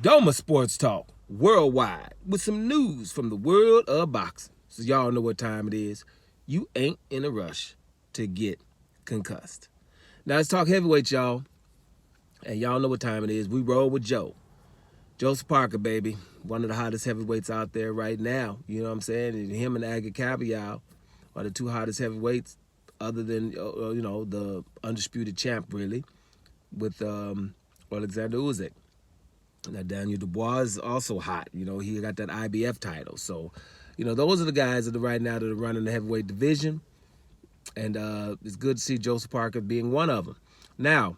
Doma Sports Talk worldwide with some news from the world of boxing. So y'all know what time it is. You ain't in a rush to get concussed. Now let's talk heavyweight, y'all. And y'all know what time it is. We roll with Joe. Joseph Parker, baby. One of the hottest heavyweights out there right now. You know what I'm saying? And him and Agit Kabayel are the two hottest heavyweights other than, the undisputed champ, really, with Alexander Usyk. Now, Daniel Dubois is also hot. You know, he got that IBF title. So, those are the guys that are right now that are running the heavyweight division. And it's good to see Joseph Parker being one of them. Now,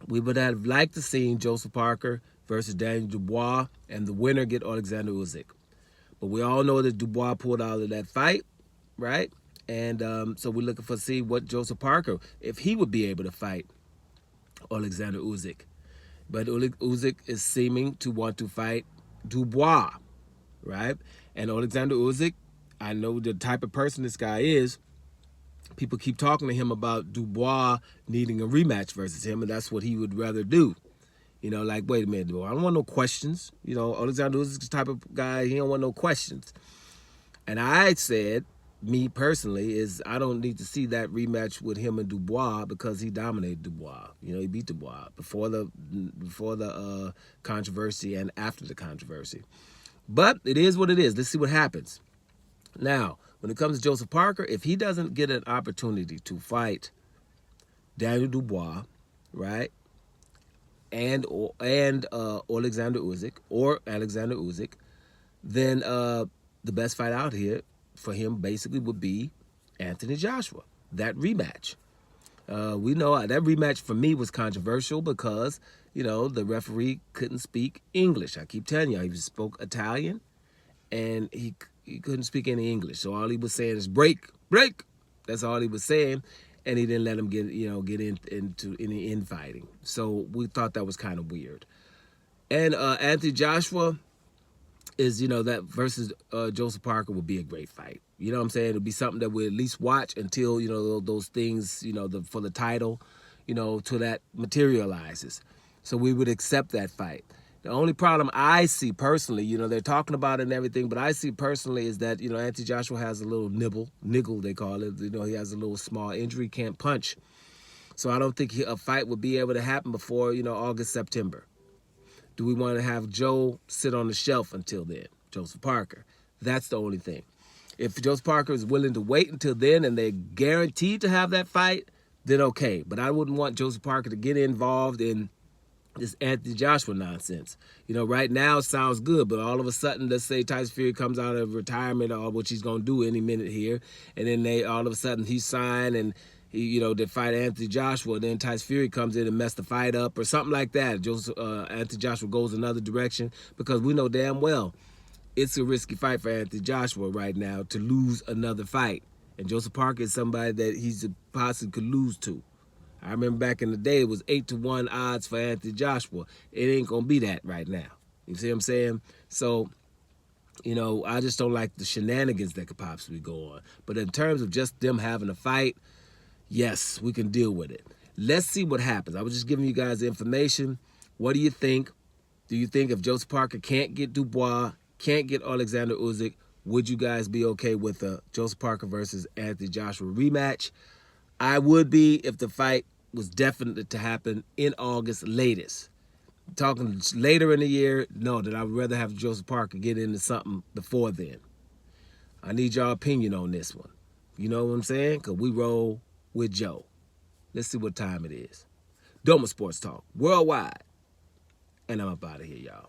we would have liked to see Joseph Parker versus Daniel Dubois and the winner get Alexander Usyk. But we all know that Dubois pulled out of that fight, right? And so we're looking for see what Joseph Parker, if he would be able to fight Alexander Usyk. But Usyk is seeming to want to fight Dubois, right? And Alexander Usyk, I know the type of person this guy is. People keep talking to him about Dubois needing a rematch versus him, and that's what he would rather do. Like, wait a minute, I don't want no questions. Alexander Usyk's the type of guy, he don't want no questions. And I said, me personally, is I don't need to see that rematch with him and Dubois because he dominated Dubois. He beat Dubois before the controversy and after the controversy. But it is what it is. Let's see what happens. Now, when it comes to Joseph Parker, if he doesn't get an opportunity to fight Daniel Dubois, right, and Alexander Usyk, then the best fight out here for him basically would be Anthony Joshua, that rematch. We know that rematch for me was controversial because, the referee couldn't speak English. I keep telling you, he spoke Italian and he couldn't speak any English. So all he was saying is break. That's all he was saying. And he didn't let him get into any infighting. So we thought that was kind of weird. And Anthony Joshua is, that versus Joseph Parker would be a great fight. You know what I'm saying? It'll be something that we'll at least watch until, those things, for the title, till that materializes. So we would accept that fight. The only problem I see personally, they're talking about it and everything, but I see personally is that, Anthony Joshua has a little niggle they call it. He has a little small injury, can't punch. So I don't think a fight would be able to happen before, August, September. Do we want to have Joe sit on the shelf until then? Joseph Parker. That's the only thing. If Joseph Parker is willing to wait until then and they're guaranteed to have that fight, then okay. But I wouldn't want Joseph Parker to get involved in this Anthony Joshua nonsense. Right now it sounds good, but all of a sudden, let's say Tyson Fury comes out of retirement or what he's going to do any minute here, and then all of a sudden he signed and they fight Anthony Joshua, then Tyson Fury comes in and mess the fight up or something like that. Anthony Joshua goes another direction because we know damn well it's a risky fight for Anthony Joshua right now to lose another fight. And Joseph Parker is somebody that he's possibly could lose to. I remember back in the day, it was 8-1 odds for Anthony Joshua. It ain't going to be that right now. You see what I'm saying? So, I just don't like the shenanigans that could possibly go on. But in terms of just them having a fight, yes, we can deal with it. Let's see what happens. I was just giving you guys the information. What do you think? Do you think if Joseph Parker can't get Dubois, can't get Alexander Usyk, would you guys be okay with a Joseph Parker versus Anthony Joshua rematch? I would be if the fight was definite to happen in August latest. Talking later in the year, no, that I would rather have Joseph Parker get into something before then. I need y'all opinion on this one. You know what I'm saying? Because we roll with Joe. Let's see what time it is. Doma Sports Talk, worldwide. And I'm up out of here, y'all.